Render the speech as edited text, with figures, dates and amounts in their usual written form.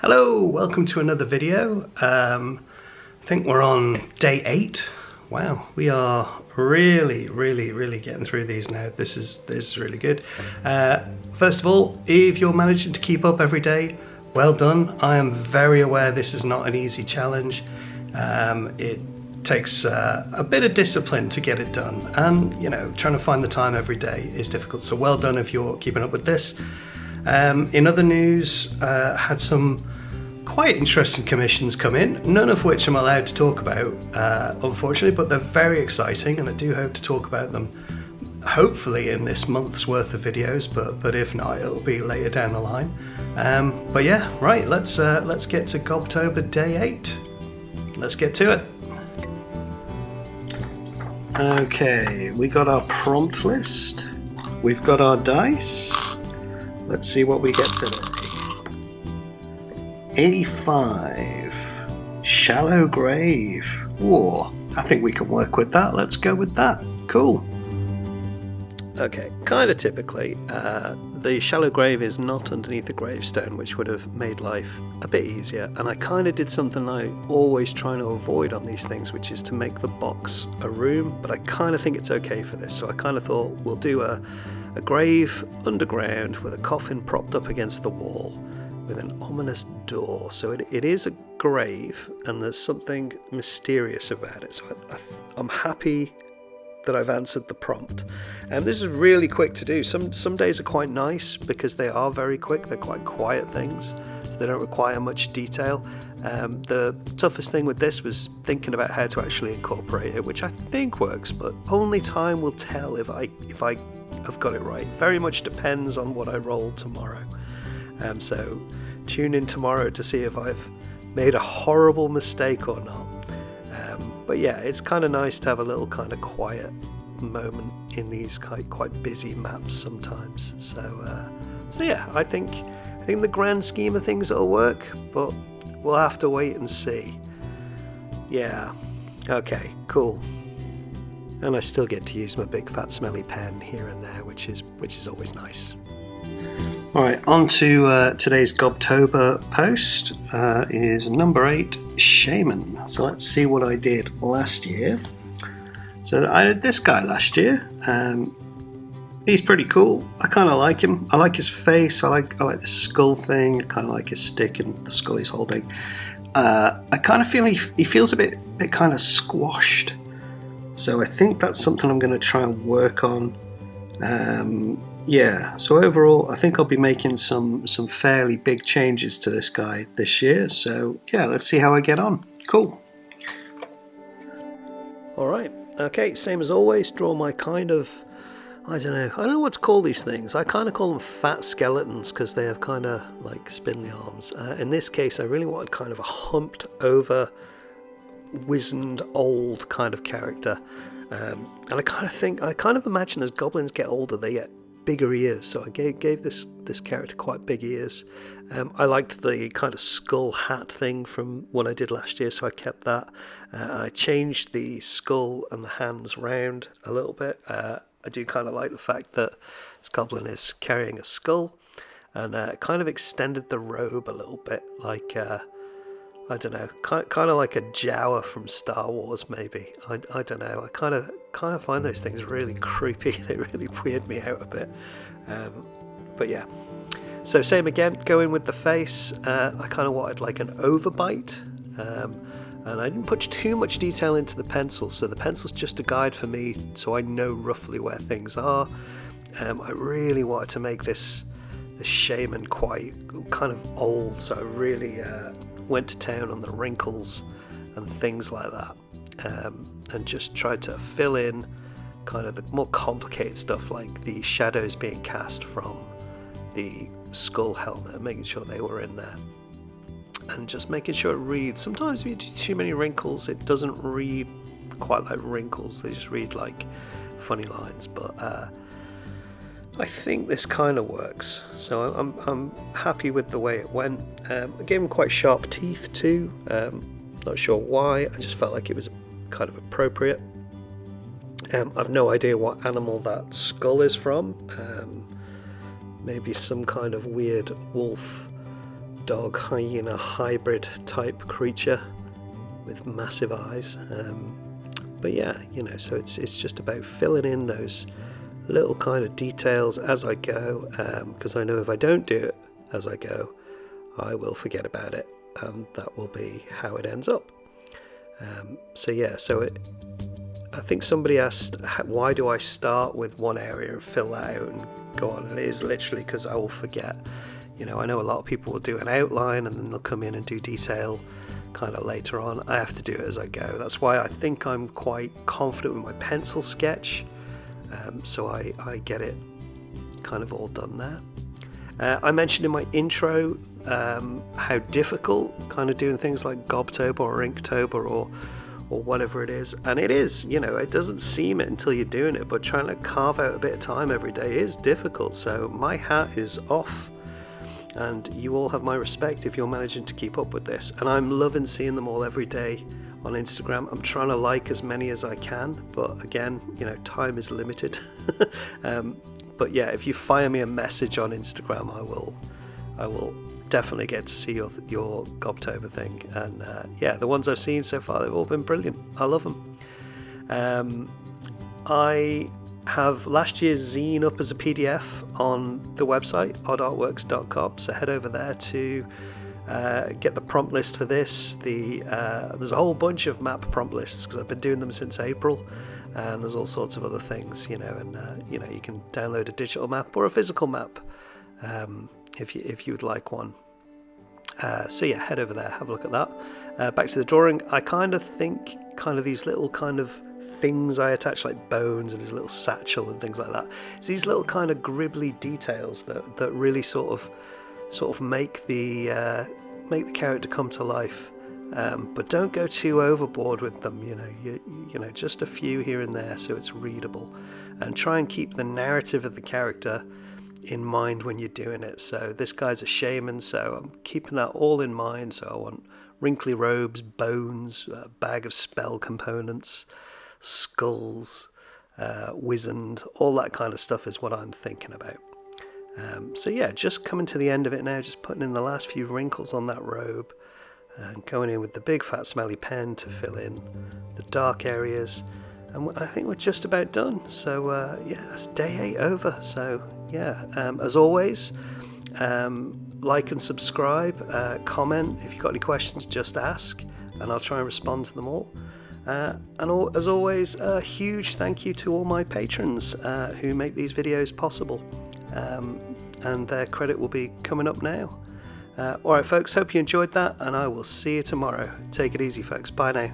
Hello, welcome to another video. I think we're on day 8. Wow, we are really getting through these now. This is really good. First of all, if you're managing to keep up every day, well done. I am very aware this is not an easy challenge. It takes a bit of discipline to get it done, and you know, trying to find the time every day is difficult, so well done if you're keeping up with this. In other news, had some quite interesting commissions come in, none of which I'm allowed to talk about, unfortunately, but they're very exciting and I do hope to talk about them hopefully in this month's worth of videos, but if not, it'll be later down the line. But yeah, right, let's get to Gobtober day 8. Let's get to it. Okay, we got our prompt list, we've got our dice. Let's see what we get today. 85. Shallow grave. Whoa, I think we can work with that. Let's go with that. Cool. Okay, kind of typically, the shallow grave is not underneath a gravestone, which would have made life a bit easier. And I kind of did something I always try to avoid on these things, which is to make the box a room. But I kind of think it's okay for this. So I kind of thought we'll do a grave underground with a coffin propped up against the wall with an ominous door. So it is a grave and there's something mysterious about it. So I'm happy that I've answered the prompt. And this is really quick to do. Some days are quite nice because they are very quick. They're quite quiet things, so they don't require much detail. The toughest thing with this was thinking about how to actually incorporate it, which I think works, but only time will tell if I have got it right. Very much depends on what I roll tomorrow. So tune in tomorrow to see if I've made a horrible mistake or not. But yeah, it's kind of nice to have a little kind of quiet moment in these quite busy maps sometimes. So yeah, I think in the grand scheme of things it'll work, but we'll have to wait and see. Yeah, okay, cool. And I still get to use my big fat smelly pen here and there, which is always nice. Alright, on to today's Gobtober post is number 8, Shaman. So let's see what I did last year. So I did this guy last year. He's pretty cool. I kind of like him. I like his face. I like the skull thing. I kind of like his stick and the skull he's holding. I kind of feel he feels a bit kind of squashed. So I think that's something I'm going to try and work on. Yeah, so overall I think I'll be making some fairly big changes to this guy this year. So yeah, let's see how I get on. Cool. Alright, okay, same as always, draw my kind of, I don't know what to call these things. I kind of call them fat skeletons because they have kind of like spindly arms. In this case I really wanted kind of a humped over, wizened old kind of character. And I kind of imagine as goblins get older they get bigger ears, so I gave this character quite big ears. I liked the kind of skull hat thing from what I did last year, so I kept that. I changed the skull and the hands round a little bit. I do kind of like the fact that this goblin is carrying a skull, and kind of extended the robe a little bit, like I don't know, kind of like a Jawa from Star Wars, maybe. I don't know. I kind of find those things really creepy. They really weird me out a bit. But yeah. So same again, going with the face. I kind of wanted like an overbite. And I didn't put too much detail into the pencil. So the pencil's just a guide for me, so I know roughly where things are. I really wanted to make this shaman quite kind of old. So I really went to town on the wrinkles and things like that, and just tried to fill in kind of the more complicated stuff like the shadows being cast from the skull helmet, making sure they were in there, and just making sure it reads. Sometimes if you do too many wrinkles it doesn't read quite like wrinkles, they just read like funny lines, but I think this kind of works, so I'm happy with the way it went. I gave him quite sharp teeth too, not sure why, I just felt like it was kind of appropriate. I've no idea what animal that skull is from, maybe some kind of weird wolf dog hyena hybrid type creature with massive eyes. But yeah, so it's just about filling in those little kind of details as I go, because I know if I don't do it as I go, I will forget about it, and that will be how it ends up. I think somebody asked, why do I start with one area and fill that out and go on? And it is literally because I will forget. I know a lot of people will do an outline and then they'll come in and do detail kind of later on. I have to do it as I go. That's why I think I'm quite confident with my pencil sketch. So I get it kind of all done there. I mentioned in my intro how difficult kind of doing things like Gobtober or Inktober or whatever it is. And it is, it doesn't seem it until you're doing it, but trying to carve out a bit of time every day is difficult. So my hat is off. And you all have my respect if you're managing to keep up with this. And I'm loving seeing them all every day on Instagram. I'm trying to like as many as I can, but again, time is limited. But yeah, if you fire me a message on Instagram, I will definitely get to see your Gobtober thing. And the ones I've seen so far, they've all been brilliant. I love them. I have last year's zine up as a PDF on the website oddartworks.com, so head over there to get the prompt list for this. There's a whole bunch of map prompt lists because I've been doing them since April, and there's all sorts of other things, and you can download a digital map or a physical map if you would like one. Head over there, have a look at that. Back to the drawing. I kind of think these little kind of things I attach, like bones and his little satchel and things like that. It's these little kind of gribbly details that really sort of make the character come to life. But don't go too overboard with them. Just a few here and there so it's readable, and try and keep the narrative of the character in mind when you're doing it. So this guy's a shaman, so I'm keeping that all in mind. So I want wrinkly robes, bones, a bag of spell components, skulls, wizened, all that kind of stuff is what I'm thinking about. Just coming to the end of it now, just putting in the last few wrinkles on that robe and going in with the big fat smelly pen to fill in the dark areas, and I think we're just about done. So that's day 8 over. So as always, like and subscribe, comment. If you've got any questions, just ask and I'll try and respond to them all. As always, a huge thank you to all my patrons who make these videos possible, and their credit will be coming up now. Alright folks, hope you enjoyed that, and I will see you tomorrow. Take it easy folks, bye now.